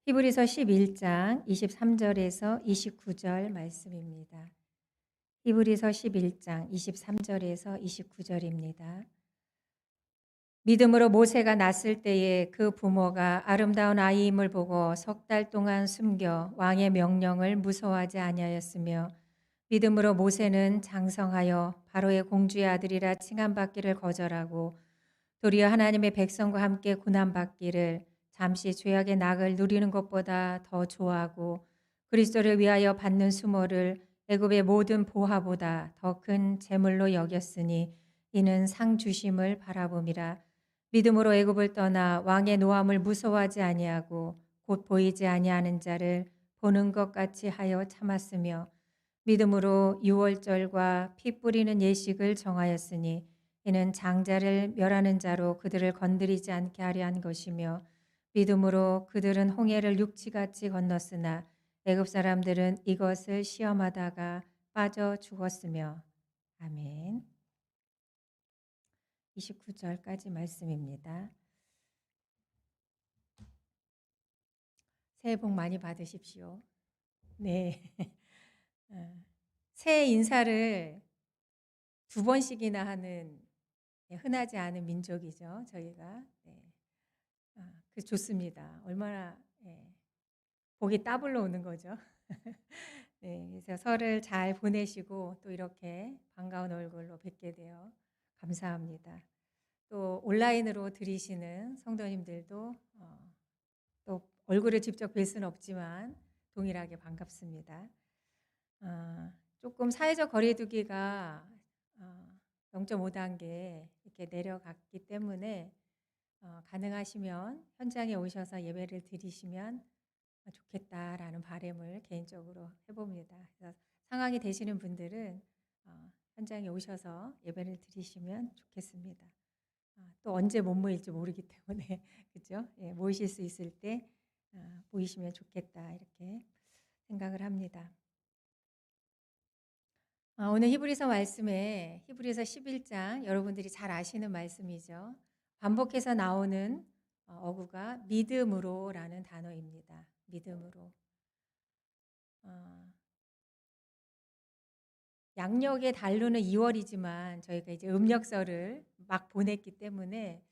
히브리서 11장 23절에서 29절 말씀입니다. 히브리서 11장 23절에서 29절입니다. 믿음으로 모세가 났을 때에 그 부모가 아름다운 아이임을 보고 석 달 동안 숨겨 왕의 명령을 무서워하지 아니하였으며 믿음으로 모세는 장성하여 바로의 공주의 아들이라 칭함받기를 거절하고 도리어 하나님의 백성과 함께 고난받기를 잠시 죄악의 낙을 누리는 것보다 더 좋아하고 그리스도를 위하여 받는 수모를 애굽의 모든 보화보다 더 큰 재물로 여겼으니 이는 상 주심을 바라봄이라. 믿음으로 애굽을 떠나 왕의 노함을 무서워하지 아니하고 곧 보이지 아니하는 자를 보는 것 같이 하여 참았으며 믿음으로 유월절과 피 뿌리는 예식을 정하였으니 이는 장자를 멸하는 자로 그들을 건드리지 않게 하려 한 것이며 믿음으로 그들은 홍해를 육지같이 건넜으나 애굽 사람들은 이것을 시험하다가 빠져 죽었으며. 아멘. 29절까지 말씀입니다. 새해 복 많이 받으십시오. 네. 새해 인사를 두 번씩이나 하는 흔하지 않은 민족이죠, 저희가. 네. 그 좋습니다. 얼마나 복이 따블로 오는 거죠. 네, 그래서 설을 잘 보내시고 또 이렇게 반가운 얼굴로 뵙게 되어 감사합니다. 또 온라인으로 들으시는 성도님들도 또 얼굴을 직접 뵐 수는 없지만 동일하게 반갑습니다. 조금 사회적 거리두기가 0.5단계 이렇게 내려갔기 때문에 가능하시면 현장에 오셔서 예배를 드리시면 좋겠다라는 바람을 개인적으로 해봅니다. 그래서 상황이 되시는 분들은 현장에 오셔서 예배를 드리시면 좋겠습니다. 또 언제 못 모일지 모르기 때문에 그죠? 예, 모이실 수 있을 때 모이시면 좋겠다 이렇게 생각을 합니다. 오늘 히브리서 말씀에 히브리서 11장 여러분들이 잘 아시는 말씀이죠. 반복해서 나오는 어구가 믿음으로라는 단어입니다. 믿음으로. 양력의 달로는 2월이지만 저희가 이제 음력설을 막 보냈기 때문에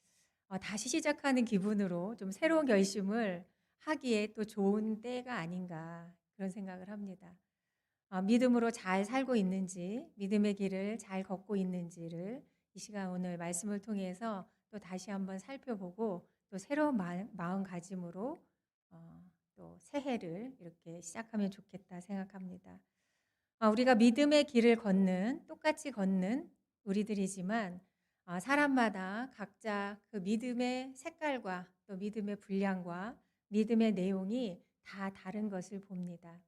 다시 시작하는 기분으로 좀 새로운 결심을 하기에 또 좋은 때가 아닌가 그런 생각을 합니다. 믿음으로 잘 살고 있는지, 믿음의 길을 잘 걷고 있는지를 이 시간 오늘 말씀을 통해서 또 다시 한번 살펴보고 또 새로운 마음가짐으로 또 새해를 이렇게 시작하면 좋겠다 생각합니다. 우리가 믿음의 길을 걷는, 똑같이 걷는 우리들이지만 사람마다 각자 그 믿음의 색깔과 또 믿음의 분량과 믿음의 내용이 다 다른 것을 봅니다.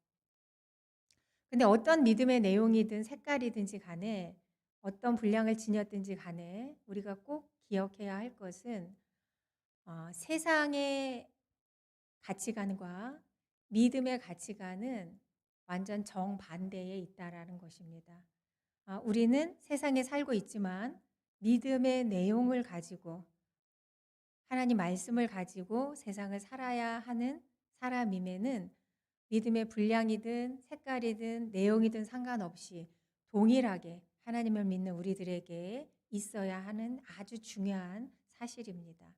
근데 어떤 믿음의 내용이든 색깔이든지 간에 어떤 분량을 지녔든지 간에 우리가 꼭 기억해야 할 것은 세상의 가치관과 믿음의 가치관은 완전 정반대에 있다라는 것입니다. 우리는 세상에 살고 있지만 믿음의 내용을 가지고 하나님 말씀을 가지고 세상을 살아야 하는 사람임에는 믿음의 분량이든 색깔이든 내용이든 상관없이 동일하게 하나님을 믿는 우리들에게 있어야 하는 아주 중요한 사실입니다.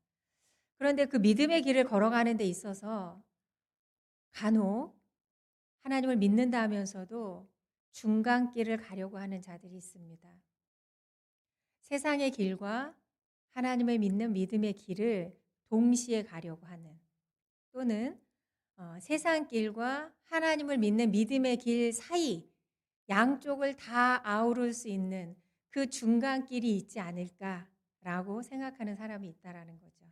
그런데 그 믿음의 길을 걸어가는 데 있어서 간혹 하나님을 믿는다 하면서도 중간길을 가려고 하는 자들이 있습니다. 세상의 길과 하나님을 믿는 믿음의 길을 동시에 가려고 하는 또는 세상 길과 하나님을 믿는 믿음의 길 사이 양쪽을 다 아우를 수 있는 그 중간길이 있지 않을까라고 생각하는 사람이 있다라는 거죠.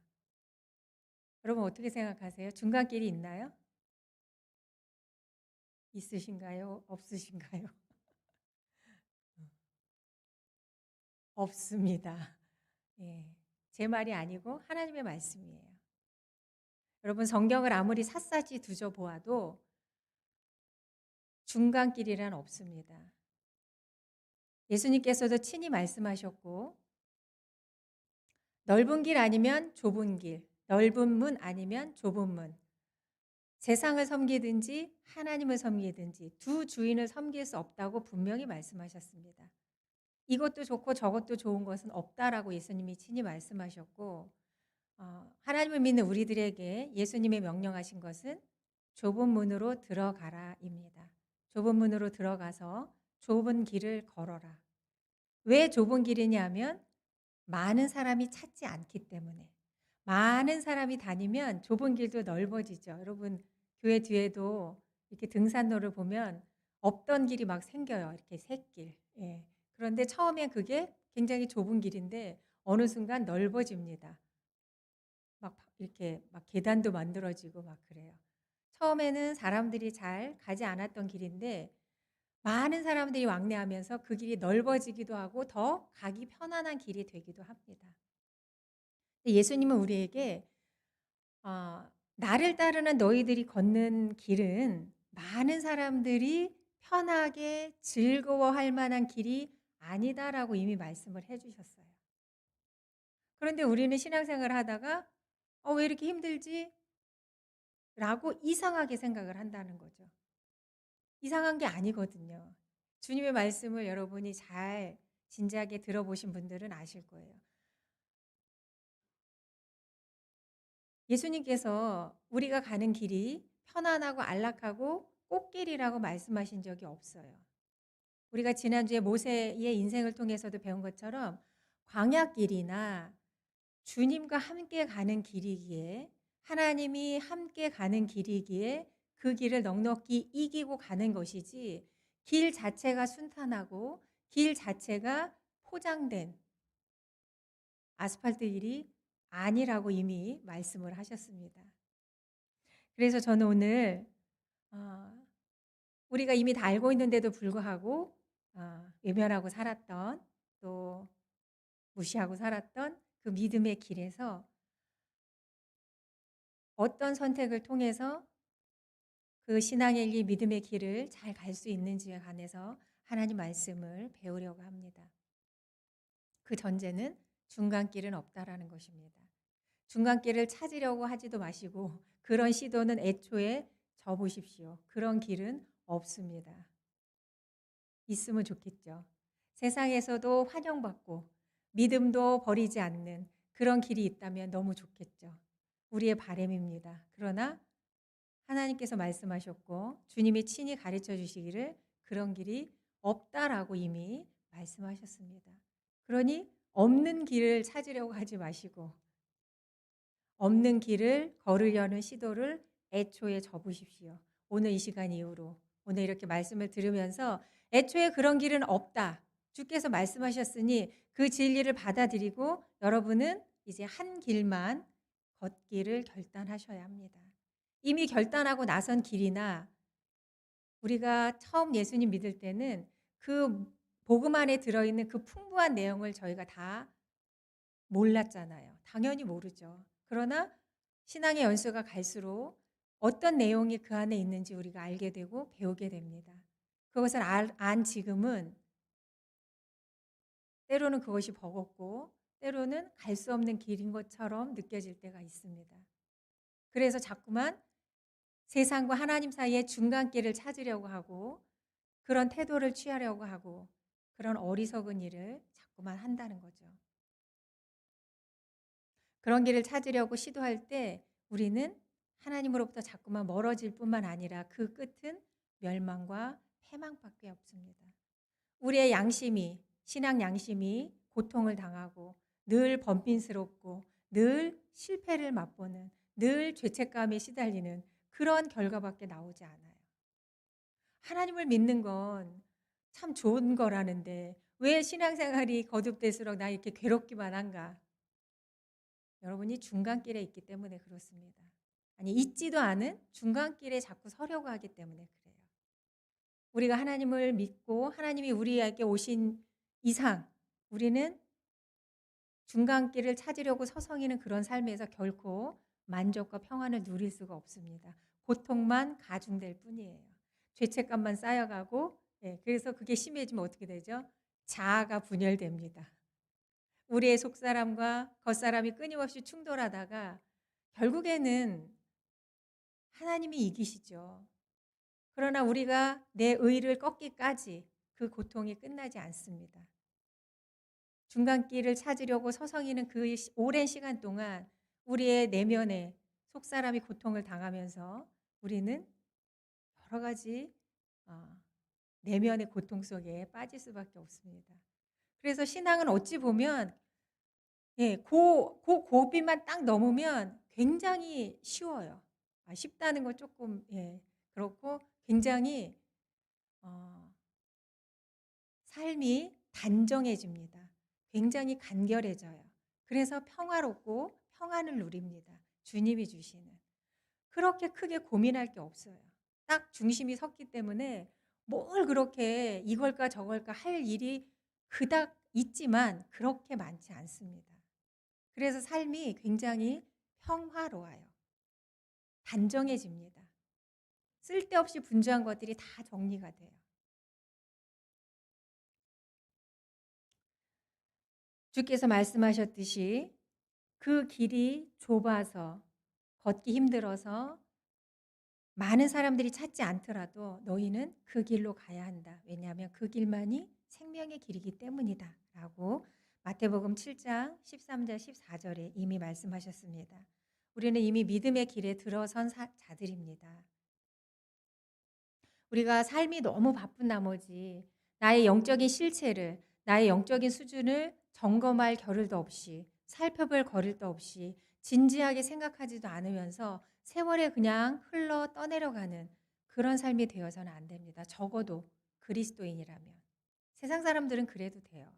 여러분 어떻게 생각하세요? 중간길이 있나요? 있으신가요? 없으신가요? 없습니다. 예, 제 말이 아니고 하나님의 말씀이에요. 여러분 성경을 아무리 샅샅이 뒤져보아도 중간길이란 없습니다. 예수님께서도 친히 말씀하셨고 넓은 길 아니면 좁은 길, 넓은 문 아니면 좁은 문, 세상을 섬기든지 하나님을 섬기든지 두 주인을 섬길 수 없다고 분명히 말씀하셨습니다. 이것도 좋고 저것도 좋은 것은 없다라고 예수님이 친히 말씀하셨고, 하나님을 믿는 우리들에게 예수님이 명령하신 것은 좁은 문으로 들어가라입니다. 좁은 문으로 들어가서 좁은 길을 걸어라. 왜 좁은 길이냐면 많은 사람이 찾지 않기 때문에. 많은 사람이 다니면 좁은 길도 넓어지죠. 여러분, 교회 뒤에도 이렇게 등산로를 보면 없던 길이 막 생겨요. 이렇게 샛길. 예. 그런데 처음에 그게 굉장히 좁은 길인데 어느 순간 넓어집니다. 막 이렇게 막 계단도 만들어지고 막 그래요. 처음에는 사람들이 잘 가지 않았던 길인데 많은 사람들이 왕래하면서 그 길이 넓어지기도 하고 더 가기 편안한 길이 되기도 합니다. 예수님은 우리에게 나를 따르는 너희들이 걷는 길은 많은 사람들이 편하게 즐거워할 만한 길이 아니다라고 이미 말씀을 해주셨어요. 그런데 우리는 신앙생활을 하다가 왜 이렇게 힘들지? 라고 이상하게 생각을 한다는 거죠. 이상한 게 아니거든요. 주님의 말씀을 여러분이 잘 진지하게 들어보신 분들은 아실 거예요. 예수님께서 우리가 가는 길이 편안하고 안락하고 꽃길이라고 말씀하신 적이 없어요. 우리가 지난주에 모세의 인생을 통해서도 배운 것처럼 광야길이나 주님과 함께 가는 길이기에, 하나님이 함께 가는 길이기에 그 길을 넉넉히 이기고 가는 것이지, 길 자체가 순탄하고 길 자체가 포장된 아스팔트 길이 아니라고 이미 말씀을 하셨습니다. 그래서 저는 오늘 어, 우리가 이미 다 알고 있는데도 불구하고 외면하고 살았던, 또 무시하고 살았던 그 믿음의 길에서 어떤 선택을 통해서 그 신앙의 길, 믿음의 길을 잘 갈 수 있는지에 관해서 하나님 말씀을 배우려고 합니다. 그 전제는 중간길은 없다라는 것입니다. 중간길을 찾으려고 하지도 마시고 그런 시도는 애초에 접으십시오. 그런 길은 없습니다. 있으면 좋겠죠. 세상에서도 환영받고 믿음도 버리지 않는 그런 길이 있다면 너무 좋겠죠. 우리의 바람입니다. 그러나 하나님께서 말씀하셨고 주님이 친히 가르쳐 주시기를 그런 길이 없다라고 이미 말씀하셨습니다. 그러니 없는 길을 찾으려고 하지 마시고 없는 길을 걸으려는 시도를 애초에 접으십시오. 오늘 이 시간 이후로, 오늘 이렇게 말씀을 들으면서 애초에 그런 길은 없다. 주께서 말씀하셨으니 그 진리를 받아들이고 여러분은 이제 한 길만 걷기를 결단하셔야 합니다. 이미 결단하고 나선 길이나 우리가 처음 예수님 믿을 때는 그 복음 안에 들어있는 그 풍부한 내용을 저희가 다 몰랐잖아요. 당연히 모르죠. 그러나 신앙의 연수가 갈수록 어떤 내용이 그 안에 있는지 우리가 알게 되고 배우게 됩니다. 그것을 안 지금은 때로는 그것이 버겁고 때로는 갈 수 없는 길인 것처럼 느껴질 때가 있습니다. 그래서 자꾸만 세상과 하나님 사이의 중간길을 찾으려고 하고 그런 태도를 취하려고 하고 그런 어리석은 일을 자꾸만 한다는 거죠. 그런 길을 찾으려고 시도할 때 우리는 하나님으로부터 자꾸만 멀어질 뿐만 아니라 그 끝은 멸망과 패망밖에 없습니다. 우리의 양심이, 신앙 양심이 고통을 당하고 늘 번민스럽고 늘 실패를 맛보는, 늘 죄책감에 시달리는 그런 결과밖에 나오지 않아요. 하나님을 믿는 건 참 좋은 거라는데 왜 신앙생활이 거듭될수록 나 이렇게 괴롭기만 한가? 여러분이 중간길에 있기 때문에 그렇습니다. 아니, 있지도 않은 중간길에 자꾸 서려고 하기 때문에 그래요. 우리가 하나님을 믿고 하나님이 우리에게 오신 이상 우리는 중간길을 찾으려고 서성이는 그런 삶에서 결코 만족과 평안을 누릴 수가 없습니다. 고통만 가중될 뿐이에요. 죄책감만 쌓여가고, 그래서 그게 심해지면 어떻게 되죠? 자아가 분열됩니다. 우리의 속사람과 겉사람이 끊임없이 충돌하다가 결국에는 하나님이 이기시죠. 그러나 우리가 내 의를 꺾기까지 그 고통이 끝나지 않습니다. 중간길을 찾으려고 서성이는 그 오랜 시간 동안 우리의 내면에 속사람이 고통을 당하면서 우리는 여러 가지 어, 내면의 고통 속에 빠질 수밖에 없습니다. 그래서 신앙은 어찌 보면 그 고비만 딱 넘으면 굉장히 쉬워요. 쉽다는 건 조금 그렇고 굉장히 어, 삶이 단정해집니다. 굉장히 간결해져요. 그래서 평화롭고 평안을 누립니다. 주님이 주시는. 그렇게 크게 고민할 게 없어요. 딱 중심이 섰기 때문에 뭘 그렇게 이걸까 저걸까 할 일이 그닥 있지만 그렇게 많지 않습니다. 그래서 삶이 굉장히 평화로워요. 단정해집니다. 쓸데없이 분주한 것들이 다 정리가 돼요. 주께서 말씀하셨듯이 그 길이 좁아서 걷기 힘들어서 많은 사람들이 찾지 않더라도 너희는 그 길로 가야 한다. 왜냐하면 그 길만이 생명의 길이기 때문이다. 라고 마태복음 7장 13절 14절에 이미 말씀하셨습니다. 우리는 이미 믿음의 길에 들어선 자들입니다. 우리가 삶이 너무 바쁜 나머지 나의 영적인 실체를, 나의 영적인 수준을 점검할 겨를도 없이, 살펴볼 거릴도 없이, 진지하게 생각하지도 않으면서 세월에 그냥 흘러 떠내려가는 그런 삶이 되어서는 안 됩니다. 적어도 그리스도인이라면. 세상 사람들은 그래도 돼요.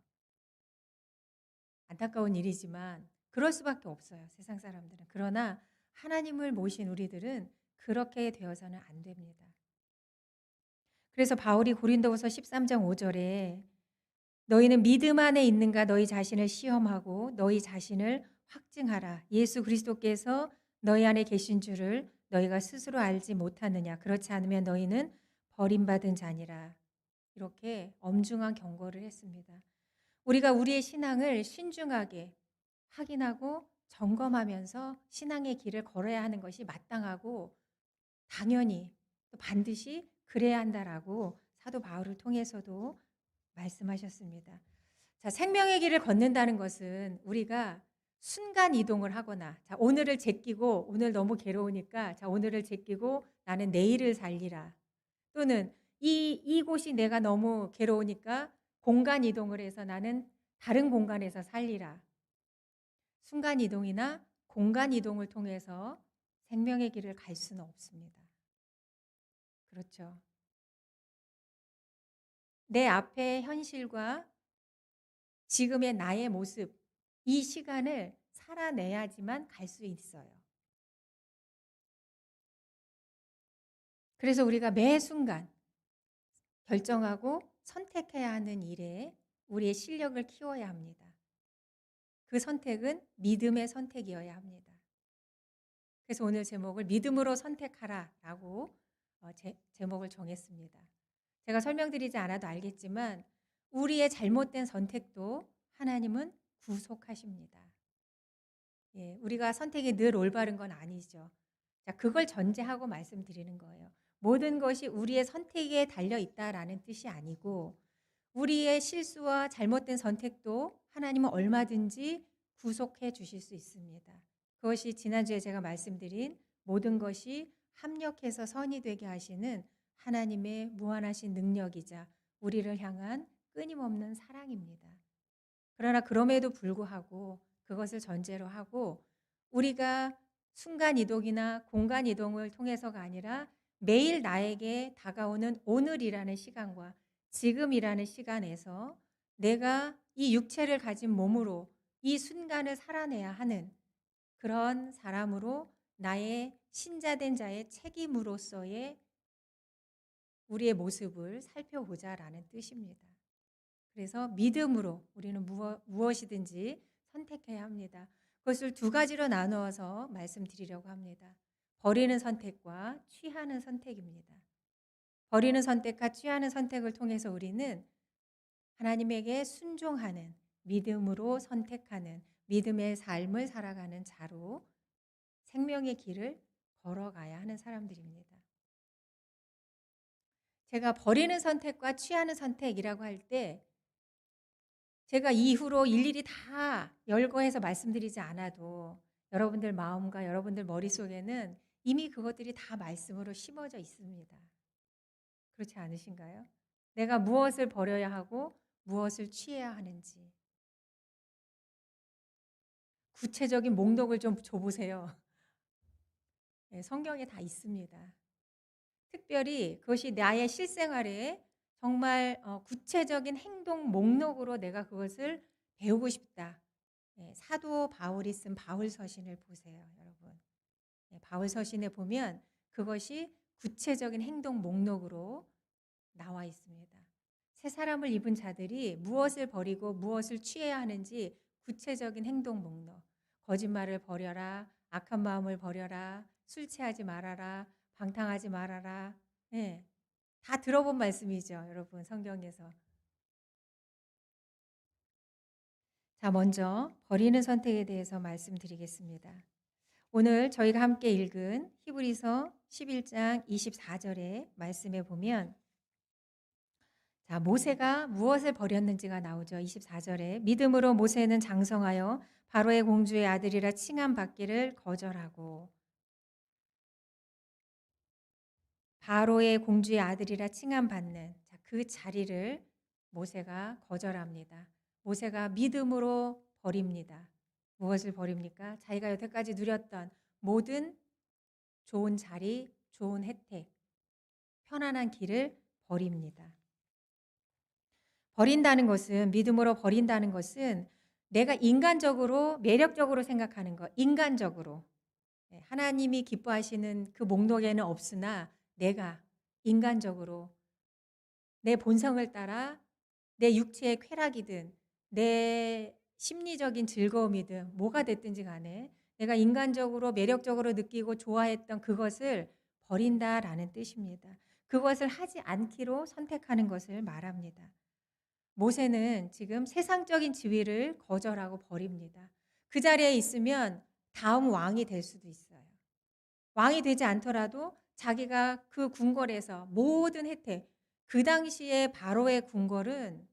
안타까운 일이지만 그럴 수밖에 없어요. 세상 사람들은. 그러나 하나님을 모신 우리들은 그렇게 되어서는 안 됩니다. 그래서 바울이 고린도후서 13장 5절에 너희는 믿음 안에 있는가 너희 자신을 시험하고 너희 자신을 확증하라. 예수 그리스도께서 너희 안에 계신 줄을 너희가 스스로 알지 못하느냐. 그렇지 않으면 너희는 버림받은 자니라. 이렇게 엄중한 경고를 했습니다. 우리가 우리의 신앙을 신중하게 확인하고 점검하면서 신앙의 길을 걸어야 하는 것이 마땅하고 당연히 또 반드시 그래야 한다라고 사도 바울을 통해서도 말씀하셨습니다. 자, 생명의 길을 걷는다는 것은 우리가 순간 이동을 하거나 자, 오늘을 제끼고 오늘 너무 괴로우니까 자, 오늘을 제끼고 나는 내일을 살리라. 또는 이곳이 내가 너무 괴로우니까 공간 이동을 해서 나는 다른 공간에서 살리라. 순간 이동이나 공간 이동을 통해서 생명의 길을 갈 수는 없습니다. 그렇죠. 내 앞의 현실과 지금의 나의 모습, 이 시간을 살아내야지만 갈 수 있어요. 그래서 우리가 매 순간 결정하고 선택해야 하는 일에 우리의 실력을 키워야 합니다. 그 선택은 믿음의 선택이어야 합니다. 그래서 오늘 제목을 믿음으로 선택하라라고 제목을 정했습니다. 제가 설명드리지 않아도 알겠지만 우리의 잘못된 선택도 하나님은 구속하십니다. 우리가 선택이 늘 올바른 건 아니죠. 자, 그걸 전제하고 말씀드리는 거예요. 모든 것이 우리의 선택에 달려 있다라는 뜻이 아니고 우리의 실수와 잘못된 선택도 하나님은 얼마든지 구속해 주실 수 있습니다. 그것이 지난주에 제가 말씀드린 모든 것이 합력해서 선이 되게 하시는 하나님의 무한하신 능력이자 우리를 향한 끊임없는 사랑입니다. 그러나 그럼에도 불구하고 그것을 전제로 하고 우리가 순간 이동이나 공간 이동을 통해서가 아니라 매일 나에게 다가오는 오늘이라는 시간과 지금이라는 시간에서 내가 이 육체를 가진 몸으로 이 순간을 살아내야 하는 그런 사람으로 나의 신자된 자의 책임으로서의 우리의 모습을 살펴보자라는 뜻입니다. 그래서 믿음으로 우리는 무엇이든지 선택해야 합니다. 그것을 두 가지로 나누어서 말씀드리려고 합니다. 버리는 선택과 취하는 선택입니다. 버리는 선택과 취하는 선택을 통해서 우리는 하나님에게 순종하는 믿음으로 선택하는 믿음의 삶을 살아가는 자로 생명의 길을 걸어가야 하는 사람들입니다. 제가 버리는 선택과 취하는 선택이라고 할 때 제가 이후로 일일이 다 열거해서 말씀드리지 않아도 여러분들 마음과 여러분들 머릿속에는 이미 그것들이 다 말씀으로 심어져 있습니다. 그렇지 않으신가요? 내가 무엇을 버려야 하고 무엇을 취해야 하는지 구체적인 목록을 좀 줘보세요. 네, 성경에 다 있습니다. 특별히 그것이 나의 실생활에 정말 구체적인 행동 목록으로 내가 그것을 배우고 싶다. 네, 사도 바울이 쓴 바울서신을 보세요, 여러분. 네, 바울서신에 보면 그것이 구체적인 행동 목록으로 나와 있습니다. 새 사람을 입은 자들이 무엇을 버리고 무엇을 취해야 하는지 구체적인 행동 목록. 거짓말을 버려라. 악한 마음을 버려라. 술 취하지 말아라. 방탕하지 말아라. 네, 다 들어본 말씀이죠, 여러분, 성경에서. 자, 먼저 버리는 선택에 대해서 말씀드리겠습니다. 오늘 저희가 함께 읽은 히브리서 11장 24절의 말씀에 보면 자, 모세가 무엇을 버렸는지가 나오죠. 24절에 믿음으로 모세는 장성하여 바로의 공주의 아들이라 칭함 받기를 거절하고 바로의 공주의 아들이라 칭함 받는 그 자리를 모세가 거절합니다. 모세가 믿음으로 버립니다. 무엇을 버립니까? 자기가 여태까지 누렸던 모든 좋은 자리, 좋은 혜택, 편안한 길을 버립니다. 버린다는 것은 믿음으로 버린다는 것은 내가 인간적으로 매력적으로 생각하는 것, 인간적으로 하나님이 기뻐하시는 그 목록에는 없으나 내가 인간적으로 내 본성을 따라 내 육체의 쾌락이든 내 심리적인 즐거움이든 뭐가 됐든지 간에 내가 인간적으로 매력적으로 느끼고 좋아했던 그것을 버린다라는 뜻입니다. 그것을 하지 않기로 선택하는 것을 말합니다. 모세는 지금 세상적인 지위를 거절하고 버립니다. 그 자리에 있으면 다음 왕이 될 수도 있어요. 왕이 되지 않더라도 자기가 그 궁궐에서 모든 혜택, 그 당시에 바로의 궁궐은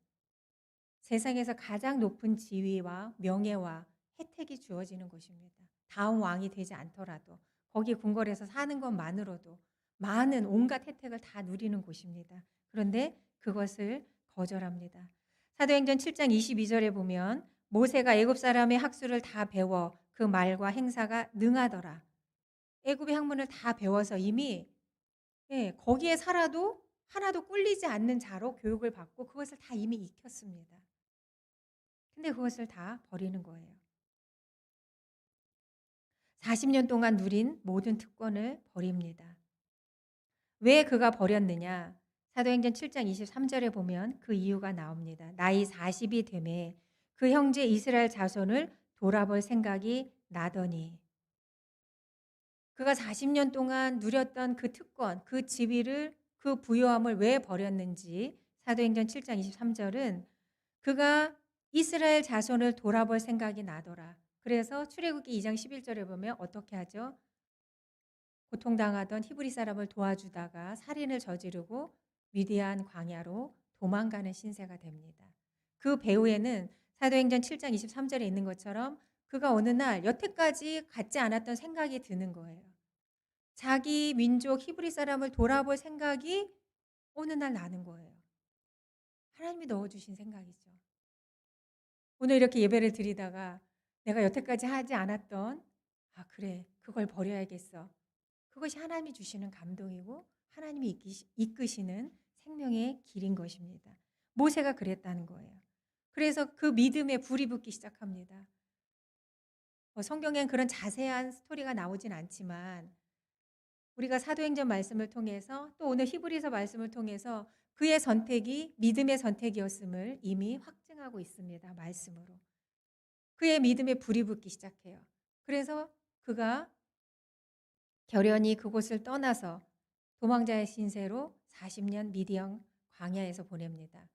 세상에서 가장 높은 지위와 명예와 혜택이 주어지는 곳입니다. 다음 왕이 되지 않더라도 거기 궁궐에서 사는 것만으로도 많은 온갖 혜택을 다 누리는 곳입니다. 그런데 그것을 거절합니다. 사도행전 7장 22절에 보면 모세가 애굽 사람의 학수를 다 배워 그 말과 행사가 능하더라. 애굽의 학문을 다 배워서 이미 거기에 살아도 하나도 꿀리지 않는 자로 교육을 받고 그것을 다 이미 익혔습니다. 근데 그것을 다 버리는 거예요. 40년 동안 누린 모든 특권을 버립니다. 왜 그가 버렸느냐? 사도행전 7장 23절에 보면 그 이유가 나옵니다. 나이 40이 되매 그 형제 이스라엘 자손을 돌아볼 생각이 나더니 그가 40년 동안 누렸던 그 특권, 그 지위를, 그 부요함을 왜 버렸는지 사도행전 7장 23절은 그가 이스라엘 자손을 돌아볼 생각이 나더라. 그래서 출애굽기 2장 11절에 보면 어떻게 하죠? 고통당하던 히브리 사람을 도와주다가 살인을 저지르고 위대한 광야로 도망가는 신세가 됩니다. 그 배후에는 사도행전 7장 23절에 있는 것처럼 그가 어느 날 여태까지 갖지 않았던 생각이 드는 거예요. 자기 민족 히브리 사람을 돌아볼 생각이 어느 날 나는 거예요. 하나님이 넣어주신 생각이죠. 오늘 이렇게 예배를 드리다가 내가 여태까지 하지 않았던 그래 그걸 버려야겠어. 그것이 하나님이 주시는 감동이고 하나님이 이끄시는 생명의 길인 것입니다. 모세가 그랬다는 거예요. 그래서 그 믿음에 불이 붙기 시작합니다. 성경엔 그런 자세한 스토리가 나오진 않지만 우리가 사도행전 말씀을 통해서 또 오늘 히브리서 말씀을 통해서 그의 선택이 믿음의 선택이었음을 이미 확증하고 있습니다. 말씀으로. 그의 믿음에 불이 붙기 시작해요. 그래서 그가 결연히 그곳을 떠나서 도망자의 신세로 40년 미디안 광야에서 보냅니다.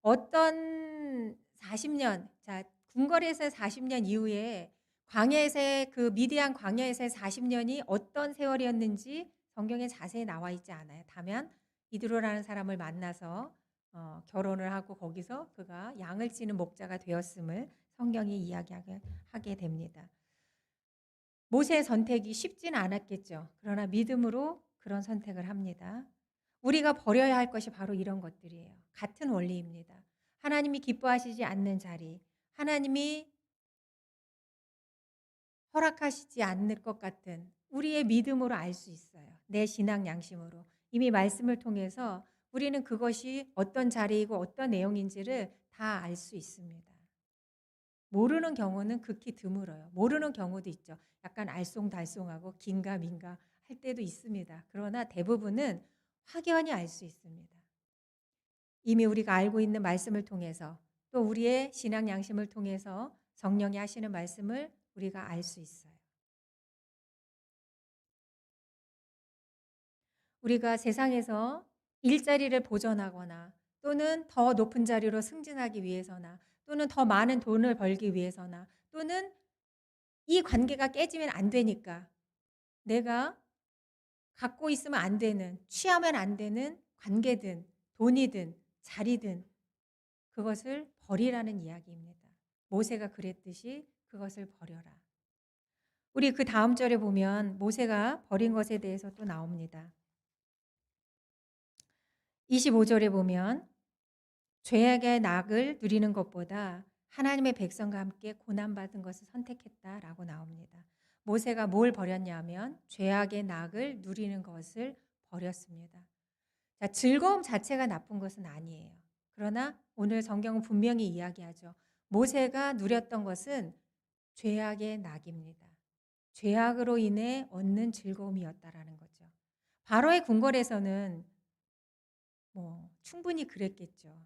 어떤 40년, 자, 궁궐에서 40년 이후에 광야에서의 그 미디안 광야에서의 40년이 어떤 세월이었는지 성경에 자세히 나와 있지 않아요. 다만 이드로라는 사람을 만나서 결혼을 하고 거기서 그가 양을 치는 목자가 되었음을 성경이 이야기하게 됩니다. 모세의 선택이 쉽지는 않았겠죠. 그러나 믿음으로 그런 선택을 합니다. 우리가 버려야 할 것이 바로 이런 것들이에요. 같은 원리입니다. 하나님이 기뻐하시지 않는 자리, 하나님이 허락하시지 않을 것 같은 우리의 믿음으로 알 수 있어요. 내 신앙 양심으로. 이미 말씀을 통해서 우리는 그것이 어떤 자리이고 어떤 내용인지를 다 알 수 있습니다. 모르는 경우는 극히 드물어요. 모르는 경우도 있죠. 약간 알쏭달쏭하고 긴가민가 할 때도 있습니다. 그러나 대부분은 확연히 알 수 있습니다. 이미 우리가 알고 있는 말씀을 통해서 또 우리의 신앙 양심을 통해서 성령이 하시는 말씀을 우리가 알 수 있어요. 우리가 세상에서 일자리를 보전하거나 또는 더 높은 자리로 승진하기 위해서나 또는 더 많은 돈을 벌기 위해서나 또는 이 관계가 깨지면 안 되니까 내가 갖고 있으면 안 되는, 취하면 안 되는 관계든 돈이든 자리든 그것을 버리라는 이야기입니다. 모세가 그랬듯이 그것을 버려라. 우리 그 다음 절에 보면 모세가 버린 것에 대해서 또 나옵니다. 25절에 보면 죄악의 낙을 누리는 것보다 하나님의 백성과 함께 고난받은 것을 선택했다라고 나옵니다. 모세가 뭘 버렸냐면 죄악의 낙을 누리는 것을 버렸습니다. 자, 즐거움 자체가 나쁜 것은 아니에요. 그러나 오늘 성경은 분명히 이야기하죠. 모세가 누렸던 것은 죄악의 낙입니다. 죄악으로 인해 얻는 즐거움이었다라는 거죠. 바로의 궁궐에서는 충분히 그랬겠죠.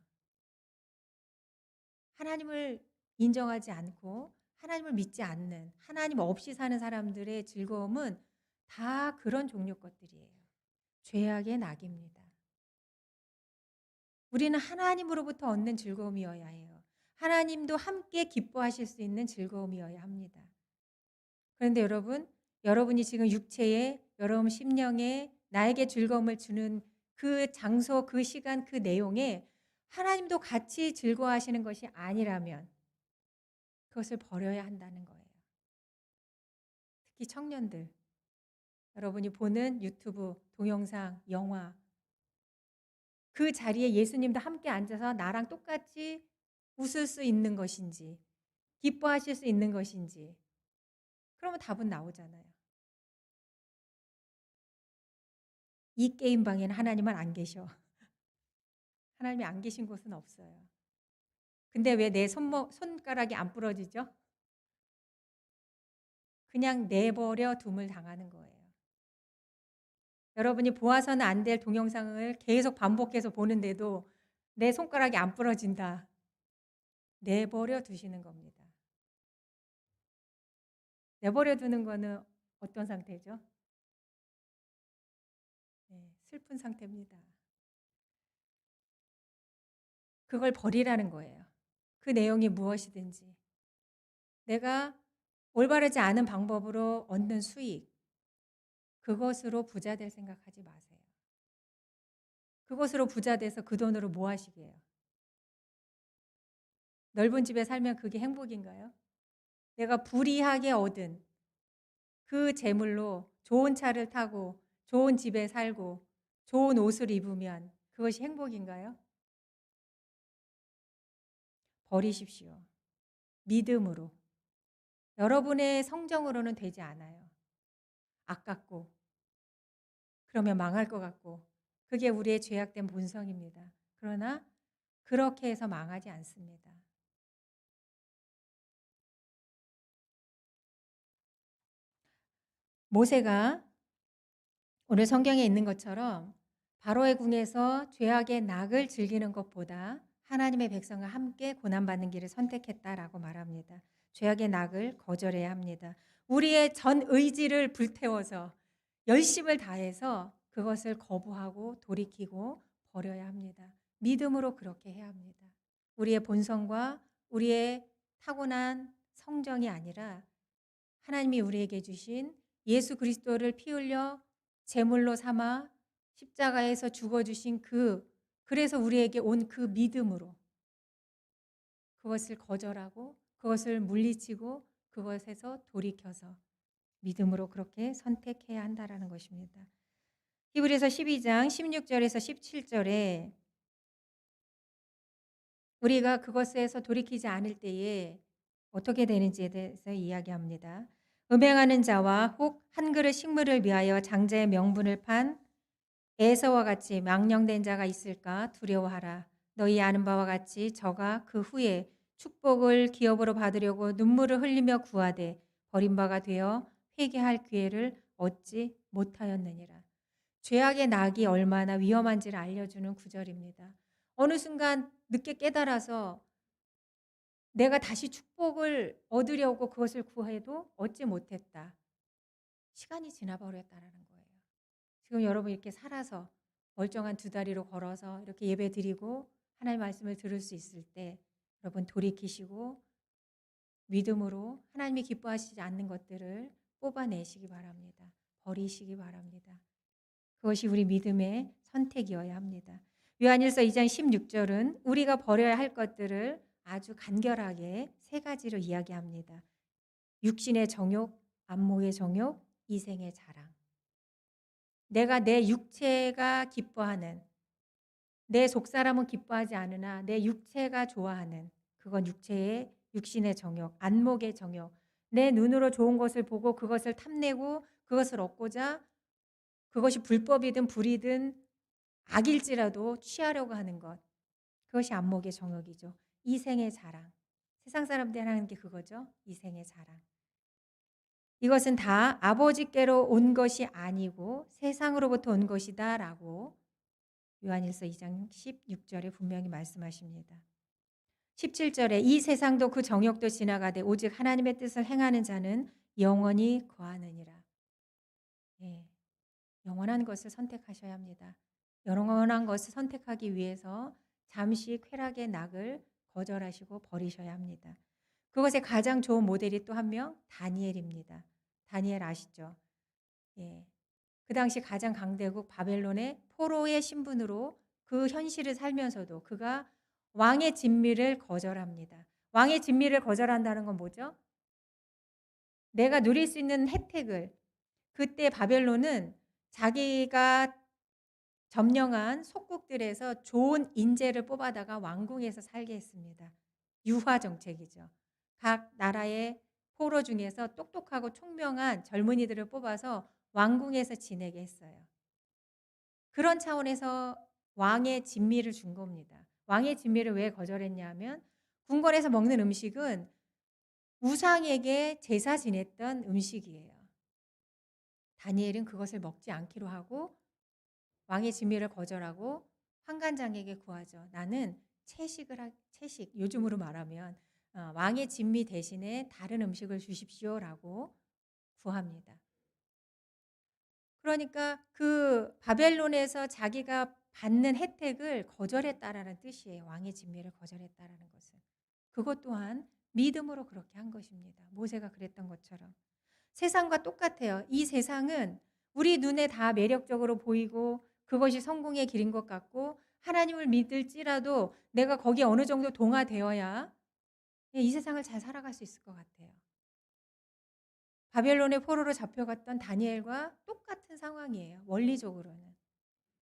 하나님을 인정하지 않고 하나님을 믿지 않는 하나님 없이 사는 사람들의 즐거움은 다 그런 종류 것들이에요. 죄악의 낙입니다. 우리는 하나님으로부터 얻는 즐거움이어야 해요. 하나님도 함께 기뻐하실 수 있는 즐거움이어야 합니다. 그런데 여러분이 지금 육체에 여러분 심령에 나에게 즐거움을 주는 그 장소, 그 시간, 그 내용에 하나님도 같이 즐거워하시는 것이 아니라면 그것을 버려야 한다는 거예요. 특히 청년들, 여러분이 보는 유튜브, 동영상, 영화 그 자리에 예수님도 함께 앉아서 나랑 똑같이 웃을 수 있는 것인지 기뻐하실 수 있는 것인지 그러면 답은 나오잖아요. 이 게임방에는 하나님은 안 계셔. 하나님이 안 계신 곳은 없어요. 근데 왜 내 손가락이 안 부러지죠? 그냥 내버려 둠을 당하는 거예요. 여러분이 보아서는 안 될 동영상을 계속 반복해서 보는데도 내 손가락이 안 부러진다. 내버려 두시는 겁니다. 내버려 두는 거는 어떤 상태죠? 네, 슬픈 상태입니다. 그걸 버리라는 거예요. 그 내용이 무엇이든지. 내가 올바르지 않은 방법으로 얻는 수익, 그것으로 부자 될 생각하지 마세요. 그것으로 부자 돼서 그 돈으로 뭐 하시게요? 넓은 집에 살면 그게 행복인가요? 내가 불이하게 얻은 그 재물로 좋은 차를 타고 좋은 집에 살고 좋은 옷을 입으면 그것이 행복인가요? 버리십시오. 믿음으로. 여러분의 성정으로는 되지 않아요. 아깝고 그러면 망할 것 같고 그게 우리의 죄악된 본성입니다. 그러나 그렇게 해서 망하지 않습니다. 모세가 오늘 성경에 있는 것처럼 바로의 궁에서 죄악의 낙을 즐기는 것보다 하나님의 백성과 함께 고난받는 길을 선택했다라고 말합니다. 죄악의 낙을 거절해야 합니다. 우리의 전 의지를 불태워서 열심을 다해서 그것을 거부하고 돌이키고 버려야 합니다. 믿음으로 그렇게 해야 합니다. 우리의 본성과 우리의 타고난 성정이 아니라 하나님이 우리에게 주신 예수 그리스도를 피 흘려 제물로 삼아 십자가에서 죽어주신 그래서 우리에게 온 그 믿음으로 그것을 거절하고 그것을 물리치고 그것에서 돌이켜서 믿음으로 그렇게 선택해야 한다라는 것입니다. 히브리서 12장 16절에서 17절에 우리가 그것에서 돌이키지 않을 때에 어떻게 되는지에 대해서 이야기합니다. 음행하는 자와 혹 한 그릇 식물을 위하여 장자의 명분을 판 에서와 같이 망령된 자가 있을까 두려워하라. 너희 아는 바와 같이 저가 그 후에 축복을 기업으로 받으려고 눈물을 흘리며 구하되 버림바가 되어 회개할 기회를 얻지 못하였느니라. 죄악의 낙이 얼마나 위험한지를 알려주는 구절입니다. 어느 순간 늦게 깨달아서 내가 다시 축복을 얻으려고 그것을 구해도 얻지 못했다. 시간이 지나버렸다라는 거예요. 지금 여러분 이렇게 살아서 멀쩡한 두 다리로 걸어서 이렇게 예배 드리고 하나님의 말씀을 들을 수 있을 때 여러분 돌이키시고 믿음으로 하나님이 기뻐하시지 않는 것들을 뽑아내시기 바랍니다. 버리시기 바랍니다. 그것이 우리 믿음의 선택이어야 합니다. 요한일서 2장 16절은 우리가 버려야 할 것들을 아주 간결하게 세 가지로 이야기합니다. 육신의 정욕, 안목의 정욕, 이생의 자랑. 내가 내 육체가 기뻐하는, 내 속사람은 기뻐하지 않으나 내 육체가 좋아하는 그건 육신의 정욕, 안목의 정욕. 내 눈으로 좋은 것을 보고 그것을 탐내고 그것을 얻고자 그것이 불법이든 불이든 악일지라도 취하려고 하는 것. 그것이 안목의 정욕이죠. 이생의 자랑. 세상 사람들이 하는 게 그거죠. 이생의 자랑. 이것은 다 아버지께로 온 것이 아니고 세상으로부터 온 것이다라고 요한일서 2장 16절에 분명히 말씀하십니다. 17절에 이 세상도 그 정욕도 지나가되 오직 하나님의 뜻을 행하는 자는 영원히 거하느니라. 예, 영원한 것을 선택하셔야 합니다. 영원한 것을 선택하기 위해서 잠시 쾌락의 낙을 거절하시고 버리셔야 합니다. 그것의 가장 좋은 모델이 또 한 명 다니엘입니다. 다니엘 아시죠? 예. 그 당시 가장 강대국 바벨론의 포로의 신분으로 그 현실을 살면서도 그가 왕의 진미를 거절합니다. 왕의 진미를 거절한다는 건 뭐죠? 내가 누릴 수 있는 혜택을 그때 바벨론은 자기가 점령한 속국들에서 좋은 인재를 뽑아다가 왕궁에서 살게 했습니다. 유화 정책이죠. 각 나라의 포로 중에서 똑똑하고 총명한 젊은이들을 뽑아서 왕궁에서 지내게 했어요. 그런 차원에서 왕의 진미를 준 겁니다. 왕의 진미를 왜 거절했냐면 궁궐에서 먹는 음식은 우상에게 제사 지냈던 음식이에요. 다니엘은 그것을 먹지 않기로 하고 왕의 진미를 거절하고 환관장에게 구하죠. 나는 채식, 요즘으로 말하면 왕의 진미 대신에 다른 음식을 주십시오라고 구합니다. 그러니까 그 바벨론에서 자기가 받는 혜택을 거절했다라는 뜻이에요. 왕의 진미를 거절했다라는 것은. 그것 또한 믿음으로 그렇게 한 것입니다. 모세가 그랬던 것처럼. 세상과 똑같아요. 이 세상은 우리 눈에 다 매력적으로 보이고 그것이 성공의 길인 것 같고 하나님을 믿을지라도 내가 거기에 어느 정도 동화되어야 이 세상을 잘 살아갈 수 있을 것 같아요. 바벨론의 포로로 잡혀갔던 다니엘과 똑같은 상황이에요. 원리적으로는.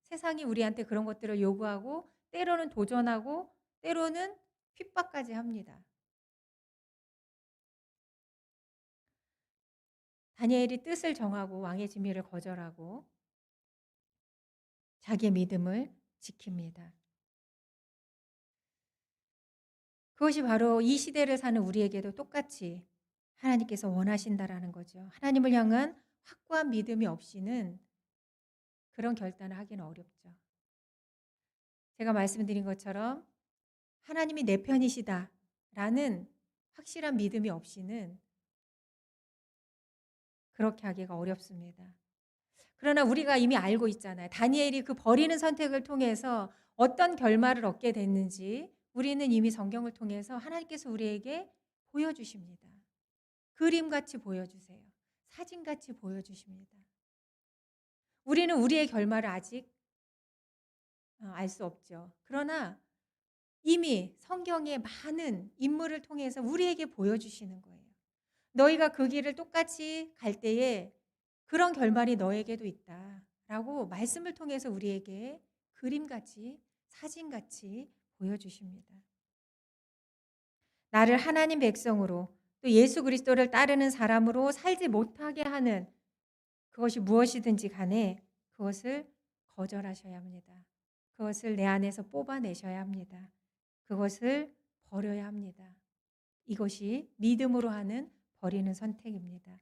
세상이 우리한테 그런 것들을 요구하고 때로는 도전하고 때로는 핍박까지 합니다. 다니엘이 뜻을 정하고 왕의 진미를 거절하고 자기의 믿음을 지킵니다. 그것이 바로 이 시대를 사는 우리에게도 똑같이 하나님께서 원하신다라는 거죠. 하나님을 향한 확고한 믿음이 없이는 그런 결단을 하기는 어렵죠. 제가 말씀드린 것처럼 하나님이 내 편이시다라는 확실한 믿음이 없이는 그렇게 하기가 어렵습니다. 그러나 우리가 이미 알고 있잖아요. 다니엘이 그 버리는 선택을 통해서 어떤 결말을 얻게 됐는지 우리는 이미 성경을 통해서 하나님께서 우리에게 보여주십니다. 그림같이 보여주세요. 사진같이 보여주십니다. 우리는 우리의 결말을 아직 알 수 없죠. 그러나 이미 성경의 많은 인물을 통해서 우리에게 보여주시는 거예요. 너희가 그 길을 똑같이 갈 때에 그런 결말이 너에게도 있다라고 말씀을 통해서 우리에게 그림같이 사진같이 보여주십니다. 나를 하나님 백성으로 또 예수 그리스도를 따르는 사람으로 살지 못하게 하는 그것이 무엇이든지 간에 그것을 거절하셔야 합니다. 그것을 내 안에서 뽑아내셔야 합니다. 그것을 버려야 합니다. 이것이 믿음으로 하는 버리는 선택입니다.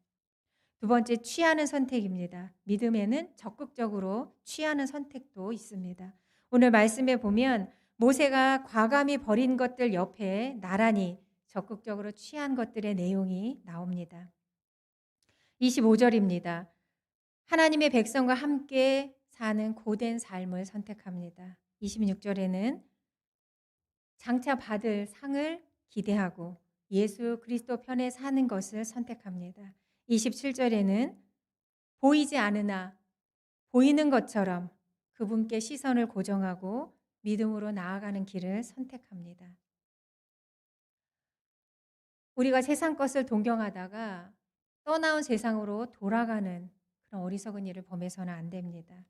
두 번째, 취하는 선택입니다. 믿음에는 적극적으로 취하는 선택도 있습니다. 오늘 말씀에 보면 모세가 과감히 버린 것들 옆에 나란히 적극적으로 취한 것들의 내용이 나옵니다. 25절입니다. 하나님의 백성과 함께 사는 고된 삶을 선택합니다. 26절에는 장차 받을 상을 기대하고 예수 그리스도 편에 사는 것을 선택합니다. 27절에는 보이지 않으나 보이는 것처럼 그분께 시선을 고정하고 믿음으로 나아가는 길을 선택합니다. 우리가 세상 것을 동경하다가 떠나온 세상으로 돌아가는 그런 어리석은 일을 범해서는 안 됩니다.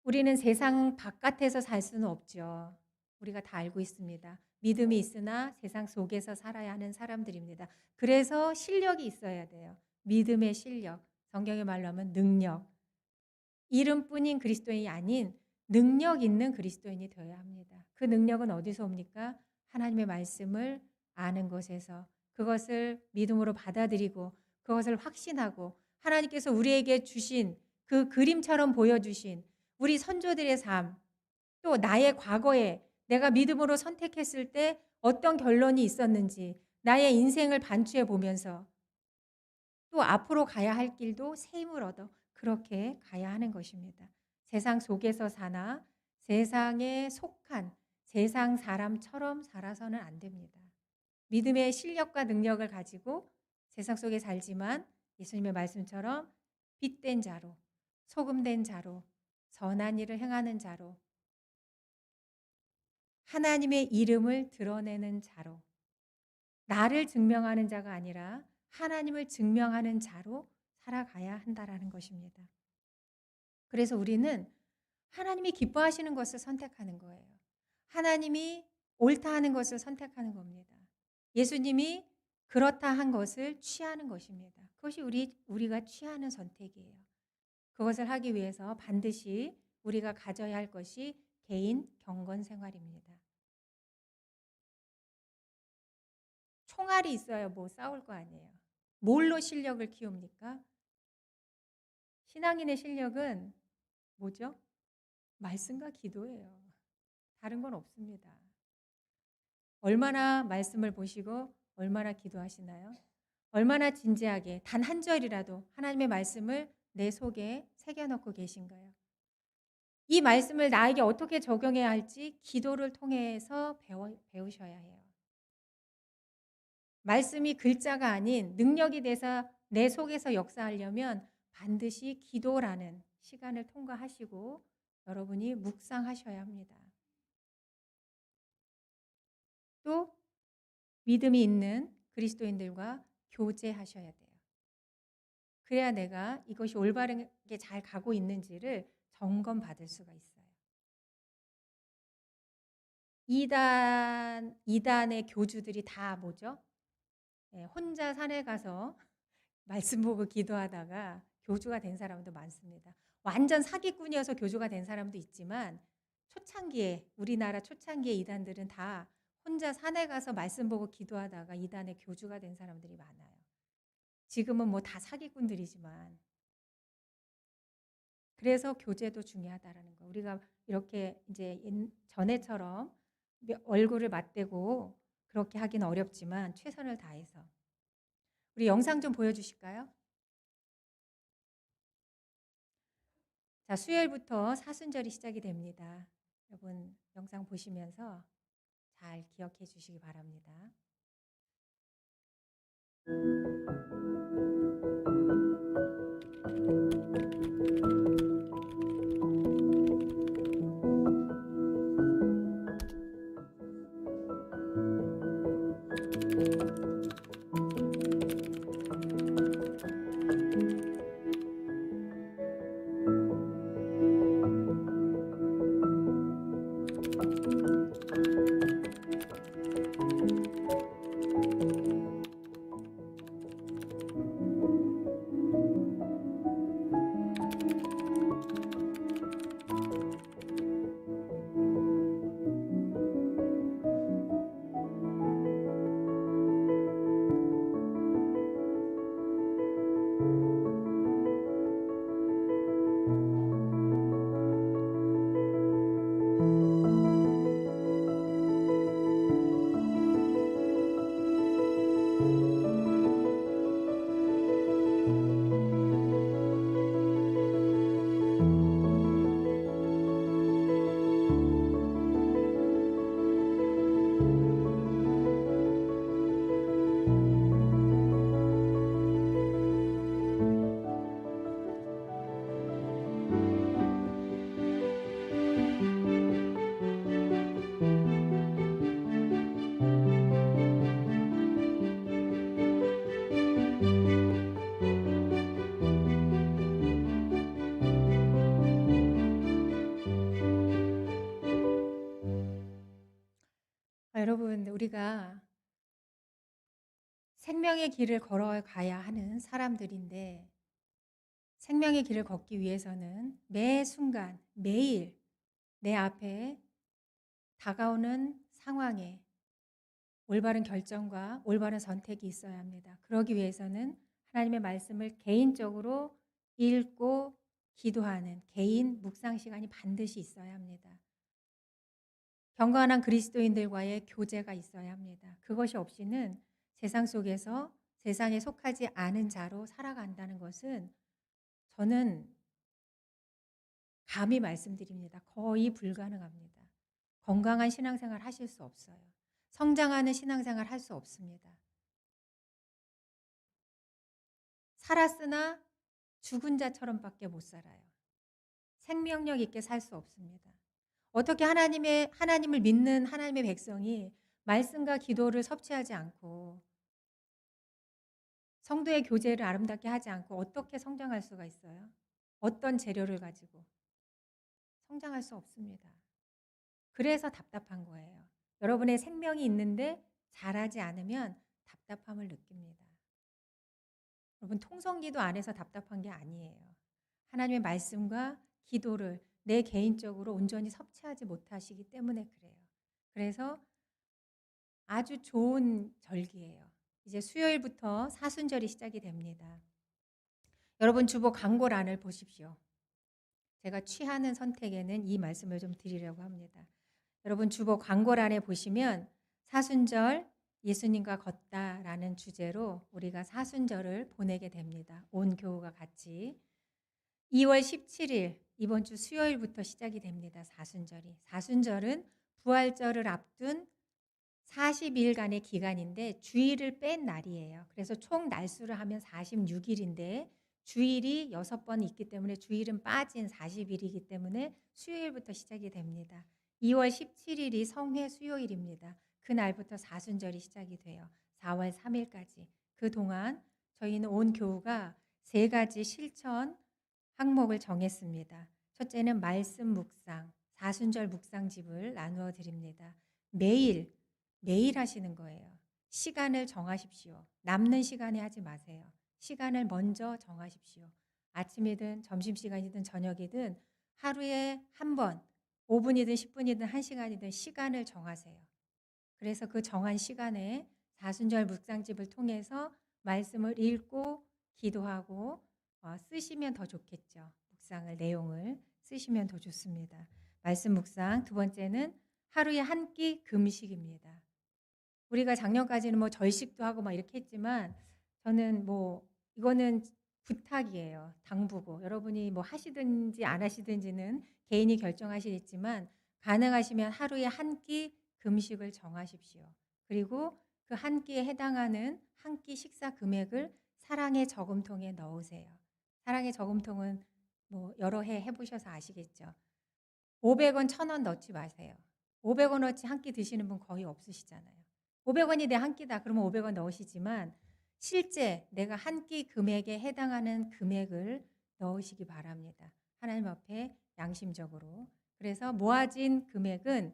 우리는 세상 바깥에서 살 수는 없죠. 우리가 다 알고 있습니다. 믿음이 있으나 세상 속에서 살아야 하는 사람들입니다. 그래서 실력이 있어야 돼요. 믿음의 실력, 성경의 말로 하면 능력. 이름뿐인 그리스도인이 아닌 능력 있는 그리스도인이 되어야 합니다. 그 능력은 어디서 옵니까? 하나님의 말씀을 아는 것에서 그것을 믿음으로 받아들이고 그것을 확신하고 하나님께서 우리에게 주신 그 그림처럼 보여주신 우리 선조들의 삶, 또 나의 과거에 내가 믿음으로 선택했을 때 어떤 결론이 있었는지 나의 인생을 반추해 보면서 또 앞으로 가야 할 길도 새 힘을 얻어 그렇게 가야 하는 것입니다. 세상 속에서 사나 세상에 속한 세상 사람처럼 살아서는 안 됩니다. 믿음의 실력과 능력을 가지고 세상 속에 살지만 예수님의 말씀처럼 빛된 자로, 소금된 자로, 선한 일을 행하는 자로, 하나님의 이름을 드러내는 자로, 나를 증명하는 자가 아니라 하나님을 증명하는 자로 살아가야 한다라는 것입니다. 그래서 우리는 하나님이 기뻐하시는 것을 선택하는 거예요. 하나님이 옳다 하는 것을 선택하는 겁니다. 예수님이 그렇다 한 것을 취하는 것입니다. 그것이 우리가 취하는 선택이에요. 그것을 하기 위해서 반드시 우리가 가져야 할 것이 개인 경건 생활입니다. 총알이 있어야 뭐 싸울 거 아니에요. 뭘로 실력을 키웁니까? 신앙인의 실력은 뭐죠? 말씀과 기도예요. 다른 건 없습니다. 얼마나 말씀을 보시고 얼마나 기도하시나요? 얼마나 진지하게 단 한 절이라도 하나님의 말씀을 내 속에 새겨넣고 계신가요? 이 말씀을 나에게 어떻게 적용해야 할지 기도를 통해서 배우셔야 해요. 말씀이 글자가 아닌 능력이 돼서 내 속에서 역사하려면 반드시 기도라는 시간을 통과하시고 여러분이 묵상하셔야 합니다. 또 믿음이 있는 그리스도인들과 교제하셔야 돼요. 그래야 내가 이것이 올바르게 잘 가고 있는지를 점검받을 수가 있어요. 이단의 교주들이 다 뭐죠? 혼자 산에 가서 말씀 보고 기도하다가 교주가 된 사람도 많습니다. 완전 사기꾼이어서 교주가 된 사람도 있지만 초창기에 우리나라 초창기의 이단들은 다 혼자 산에 가서 말씀 보고 기도하다가 이단의 교주가 된 사람들이 많아요. 지금은 뭐 다 사기꾼들이지만 그래서 교제도 중요하다라는 거. 우리가 이렇게 이제 전에처럼 얼굴을 맞대고 그렇게 하기는 어렵지만 최선을 다해서 우리 영상 좀 보여주실까요? 자, 수요일부터 사순절이 시작이 됩니다. 여러분 영상 보시면서 잘 기억해 주시기 바랍니다. 여러분, 우리가 생명의 길을 걸어가야 하는 사람들인데 생명의 길을 걷기 위해서는 매 순간, 매일 내 앞에 다가오는 상황에 올바른 결정과 올바른 선택이 있어야 합니다. 그러기 위해서는 하나님의 말씀을 개인적으로 읽고 기도하는 개인 묵상 시간이 반드시 있어야 합니다. 경건한 그리스도인들과의 교제가 있어야 합니다. 그것이 없이는 세상 속에서 세상에 속하지 않은 자로 살아간다는 것은 저는 감히 말씀드립니다. 거의 불가능합니다. 건강한 신앙생활 하실 수 없어요. 성장하는 신앙생활 할 수 없습니다. 살았으나 죽은 자처럼밖에 못 살아요. 생명력 있게 살 수 없습니다. 어떻게 하나님을 믿는 하나님의 백성이 말씀과 기도를 섭취하지 않고 성도의 교제를 아름답게 하지 않고 어떻게 성장할 수가 있어요? 어떤 재료를 가지고 성장할 수 없습니다. 그래서 답답한 거예요. 여러분의 생명이 있는데 자라지 않으면 답답함을 느낍니다. 여러분, 통성기도 안 해서 답답한 게 아니에요. 하나님의 말씀과 기도를 내 개인적으로 온전히 섭취하지 못하시기 때문에 그래요. 그래서 아주 좋은 절기예요. 이제 수요일부터 사순절이 시작이 됩니다. 여러분, 주보 광고란을 보십시오. 제가 취하는 선택에는 이 말씀을 좀 드리려고 합니다. 여러분, 주보 광고란에 보시면 사순절 예수님과 걷다라는 주제로 우리가 사순절을 보내게 됩니다. 온 교우가 같이 2월 17일 이번 주 수요일부터 시작이 됩니다. 사순절이. 사순절은 부활절을 앞둔 40일간의 기간인데 주일을 뺀 날이에요. 그래서 총 날수를 하면 46일인데 주일이 6번 있기 때문에 주일은 빠진 40일이기 때문에 수요일부터 시작이 됩니다. 2월 17일이 성회 수요일입니다. 그날부터 사순절이 시작이 돼요. 4월 3일까지. 그동안 저희는 온 교우가 3가지 실천 항목을 정했습니다. 첫째는 말씀 묵상, 사순절 묵상집을 나누어 드립니다. 매일 하시는 거예요. 시간을 정하십시오. 남는 시간에 하지 마세요. 시간을 먼저 정하십시오. 아침이든 점심시간이든 저녁이든 하루에 한 번, 5분이든 10분이든 1시간이든 시간을 정하세요. 그래서 그 정한 시간에 사순절 묵상집을 통해서 말씀을 읽고 기도하고 쓰시면 더 좋겠죠. 묵상을 내용을 쓰시면 더 좋습니다. 말씀 묵상. 두 번째는 하루에 한 끼 금식입니다. 우리가 작년까지는 뭐 절식도 하고 막 이렇게 했지만 저는 뭐 이거는 부탁이에요. 당부고 여러분이 뭐 하시든지 안 하시든지는 개인이 결정하시겠지만 가능하시면 하루에 한 끼 금식을 정하십시오. 그리고 그 한 끼에 해당하는 한 끼 식사 금액을 사랑의 저금통에 넣으세요. 사랑의 저금통은 뭐 여러 해 해보셔서 아시겠죠. 500원, 1000원 넣지 마세요. 500원어치 한 끼 드시는 분 거의 없으시잖아요. 500원이 내 한 끼다 그러면 500원 넣으시지만 실제 내가 한 끼 금액에 해당하는 금액을 넣으시기 바랍니다. 하나님 앞에 양심적으로. 그래서 모아진 금액은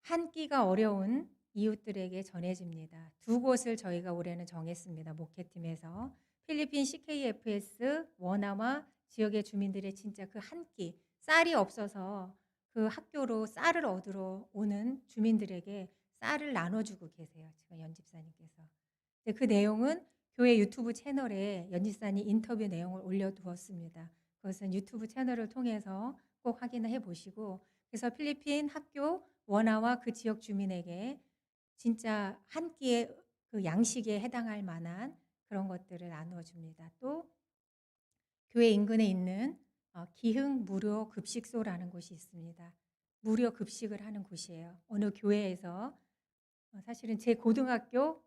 한 끼가 어려운 이웃들에게 전해집니다. 두 곳을 저희가 올해는 정했습니다. 목회팀에서. 필리핀 CKFS 원아마 지역의 주민들의 진짜 그 한 끼, 쌀이 없어서 그 학교로 쌀을 얻으러 오는 주민들에게 쌀을 나눠주고 계세요. 지금 연집사님께서. 그 내용은 교회 유튜브 채널에 연집사님 인터뷰 내용을 올려두었습니다. 그것은 유튜브 채널을 통해서 꼭 확인해 보시고, 그래서 필리핀 학교 원아와 그 지역 주민에게 진짜 한 끼의 그 양식에 해당할 만한 그런 것들을 나누어 줍니다. 또 교회 인근에 있는 기흥 무료 급식소라는 곳이 있습니다. 무료 급식을 하는 곳이에요. 어느 교회에서 사실은 제 고등학교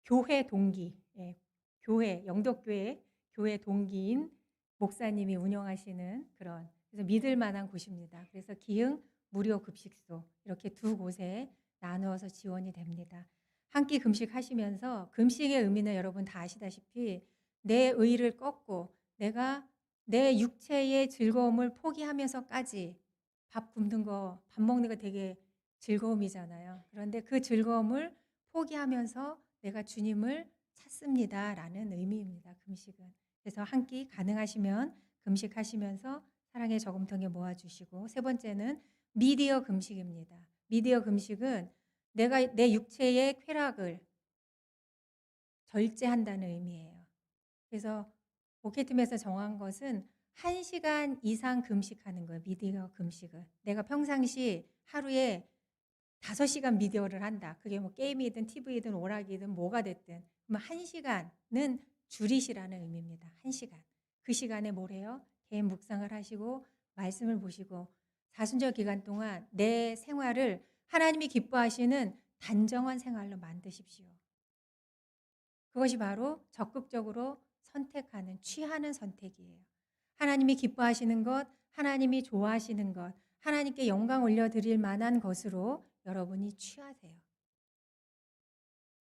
교회 동기, 교회 영덕교회 교회 동기인 목사님이 운영하시는 그런, 그래서 믿을 만한 곳입니다. 그래서 기흥 무료 급식소 이렇게 두 곳에 나누어서 지원이 됩니다. 한 끼 금식하시면서, 금식의 의미는 여러분 다 아시다시피 내 의를 꺾고 내가 내 육체의 즐거움을 포기하면서까지, 밥 굶는 거, 밥 먹는 거 되게 즐거움이잖아요. 그런데 그 즐거움을 포기하면서 내가 주님을 찾습니다라는 의미입니다. 금식은. 그래서 한 끼 가능하시면 금식하시면서 사랑의 저금통에 모아주시고, 세 번째는 미디어 금식입니다. 미디어 금식은 내가 내 육체의 쾌락을 절제한다는 의미예요. 그래서 목회팀에서 정한 것은 1시간 이상 금식하는 거예요. 미디어 금식은. 내가 평상시 하루에 5시간 미디어를 한다. 그게 뭐 게임이든 TV든 오락이든 뭐가 됐든. 그러면 1시간은 줄이시라는 의미입니다. 1시간. 그 시간에 뭘 해요? 개인 묵상을 하시고 말씀을 보시고 사순절 기간 동안 내 생활을 하나님이 기뻐하시는 단정한 생활로 만드십시오. 그것이 바로 적극적으로 선택하는, 취하는 선택이에요. 하나님이 기뻐하시는 것, 하나님이 좋아하시는 것, 하나님께 영광 올려드릴 만한 것으로 여러분이 취하세요.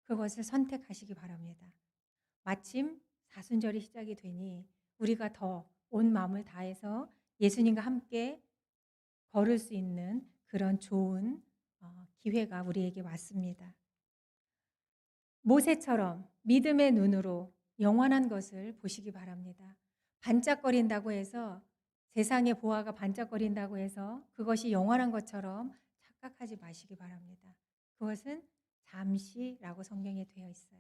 그것을 선택하시기 바랍니다. 마침 사순절이 시작이 되니 우리가 더 온 마음을 다해서 예수님과 함께 걸을 수 있는 그런 좋은 기회가 우리에게 왔습니다. 모세처럼 믿음의 눈으로 영원한 것을 보시기 바랍니다. 반짝거린다고 해서, 세상의 보화가 반짝거린다고 해서 그것이 영원한 것처럼 착각하지 마시기 바랍니다. 그것은 잠시라고 성경에 되어 있어요.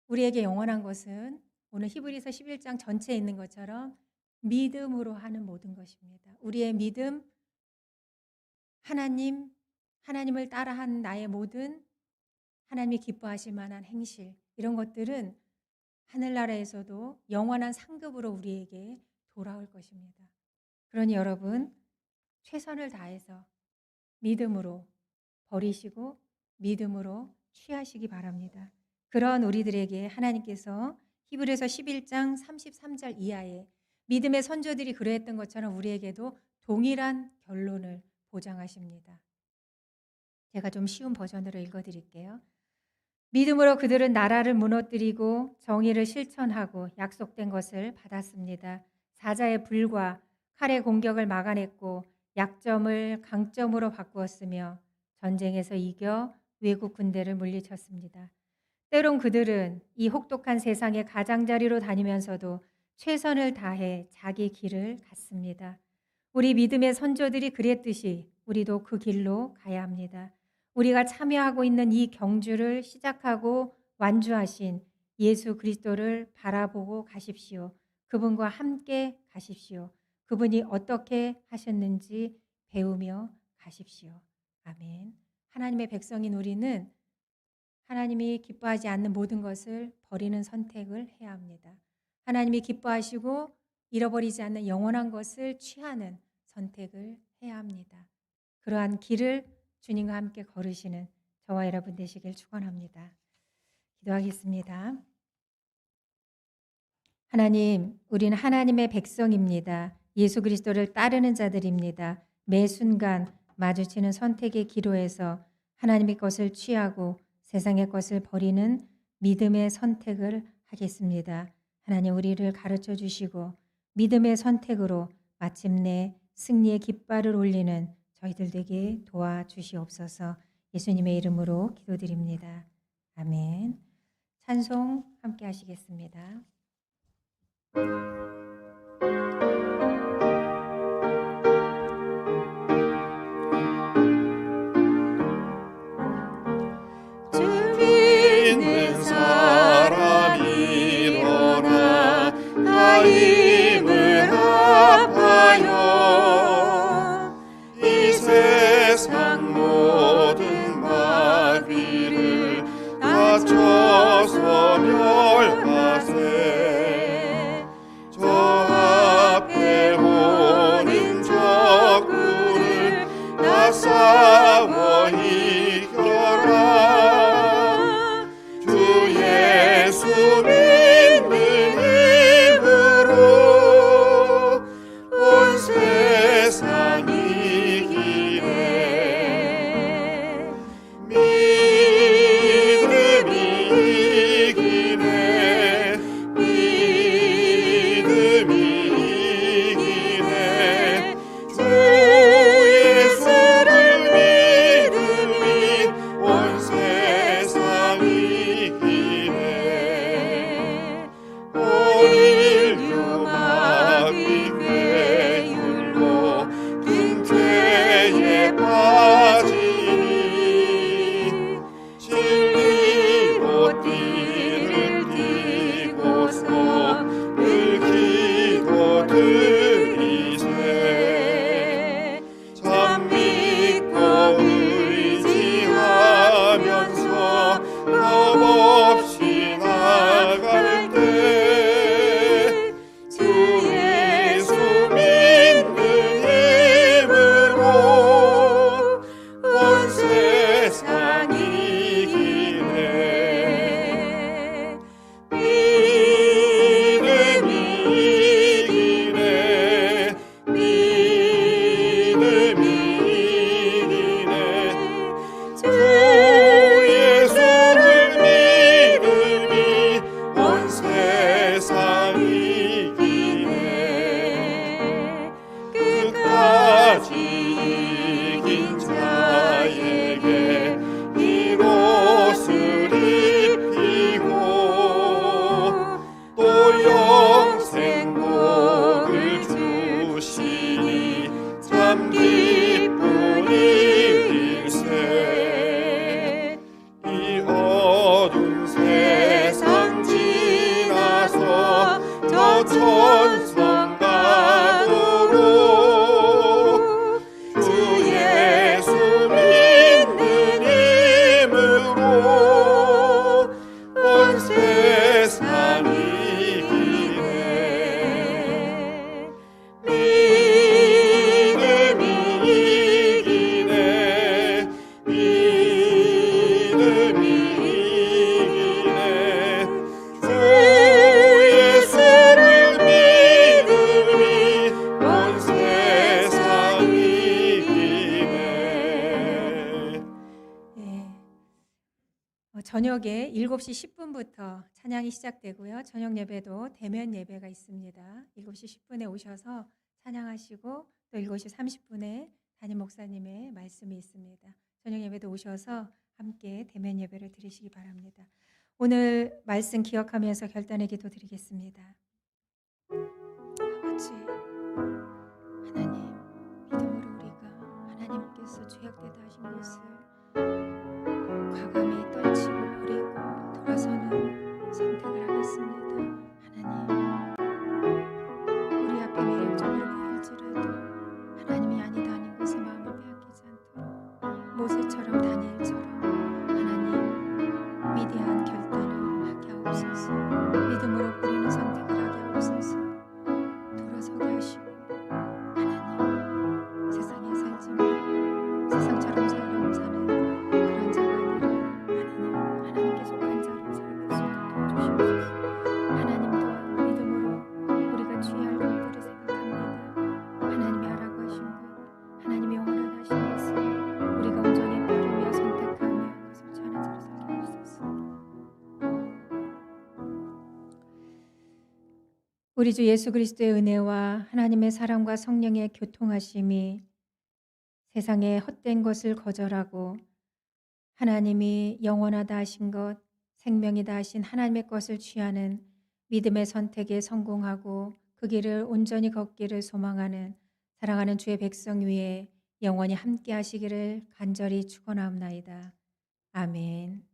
우리에게 영원한 것은 오늘 히브리서 11장 전체에 있는 것처럼 믿음으로 하는 모든 것입니다. 우리의 믿음, 하나님을 따라한 나의 모든 하나님이 기뻐하실 만한 행실, 이런 것들은 하늘나라에서도 영원한 상급으로 우리에게 돌아올 것입니다. 그러니 여러분, 최선을 다해서 믿음으로 버리시고 믿음으로 취하시기 바랍니다. 그런 우리들에게 하나님께서 히브리서 11장 33절 이하에 믿음의 선조들이 그러했던 것처럼 우리에게도 동일한 결론을 보장하십니다. 제가 좀 쉬운 버전으로 읽어드릴게요. 믿음으로 그들은 나라를 무너뜨리고 정의를 실천하고 약속된 것을 받았습니다. 사자의 불과 칼의 공격을 막아냈고 약점을 강점으로 바꾸었으며 전쟁에서 이겨 외국 군대를 물리쳤습니다. 때론 그들은 이 혹독한 세상의 가장자리로 다니면서도 최선을 다해 자기 길을 갔습니다. 우리 믿음의 선조들이 그랬듯이 우리도 그 길로 가야 합니다. 우리가 참여하고 있는 이 경주를 시작하고 완주하신 예수 그리스도를 바라보고 가십시오. 그분과 함께 가십시오. 그분이 어떻게 하셨는지 배우며 가십시오. 아멘. 하나님의 백성인 우리는 하나님이 기뻐하지 않는 모든 것을 버리는 선택을 해야 합니다. 하나님이 기뻐하시고 잃어버리지 않는 영원한 것을 취하는 선택을 해야 합니다. 그러한 길을 주님과 함께 걸으시는 저와 여러분 되시길 축원합니다. 기도하겠습니다. 하나님, 우리는 하나님의 백성입니다. 예수 그리스도를 따르는 자들입니다. 매 순간 마주치는 선택의 기로에서 하나님의 것을 취하고 세상의 것을 버리는 믿음의 선택을 하겠습니다. 하나님, 우리를 가르쳐 주시고 믿음의 선택으로 마침내 승리의 깃발을 올리는 저희들 되게 도와주시옵소서. 예수님의 이름으로 기도드립니다. 아멘. 찬송 함께 하시겠습니다. 주 믿는 사람 일어나 다 힘을 합하여 이 세상 모든 마귀를 다쳐서 멸하세. 저 앞에 오는 적군을 다 싸워 이겨라. 주 예수 믿는 힘으로 온 세상 이기네. 믿음이 이기네. 믿음이 이기네. 주 예수를 믿음이 온 세상 이기네. 온 인류 마귀 괴율로 근태에 빠지니 진리로 띠를 띠고서 늘 기도드리세. 참 믿고 의지하면서 겁없이 나갈 때 주 예수 믿는 힘으로 온 세상 이기네. 믿음이 이기네. 믿음이 이기네. 주 예수를 믿음이 온 세상 이기네. 끝까지 이긴 자에게 이 옷을 입히고 또 영생복을 주시니 참 기쁨일세. 이 어두운 세상 지나서 저 천성가도록 주 예수 믿는 힘으로 온 세상 이기네. 믿음이 이기네. 믿음이 이기네. 주 예수를 믿음이 온 세상 이기네. 네. 저녁에 7시 10분부터 찬양이 시작되고요. 저녁 예배도 대면 예배가 있습니다. 7시 10분에 오셔서 찬양하시고 또 7시 30분에 담임 목사님의 말씀이 있습니다. 저녁 예배도 오셔서 함께 대면 예배를 드리시기 바랍니다. 오늘 말씀 기억하면서 결단의 기도 드리겠습니다. 아버지, 하나님, 믿음으로 우리가 하나님께서 죄악되다 하신 것을 과감히 떨치고 버리고 돌아서는 선택을 하겠습니다. 하나님, 우리 앞에 매력적으로 보일지라도 하나님이 아니다 하는 것에 마음을 빼앗기지 않도록 모세처럼 다니엘처럼 하나님 위대한 결단을 하게 하옵소서. 믿음으로 뿌리는 선택을 하게 하옵소서. 돌아서게 하시고 하나님, 세상에 살지만 세상처럼 살려고 사는 우리 주 예수 그리스도의 은혜와 하나님의 사랑과 성령의 교통하심이 세상의 헛된 것을 거절하고 하나님이 영원하다 하신 것, 생명이다 하신 하나님의 것을 취하는 믿음의 선택에 성공하고 그 길을 온전히 걷기를 소망하는 사랑하는 주의 백성 위에 영원히 함께 하시기를 간절히 축원하옵나이다. 아멘.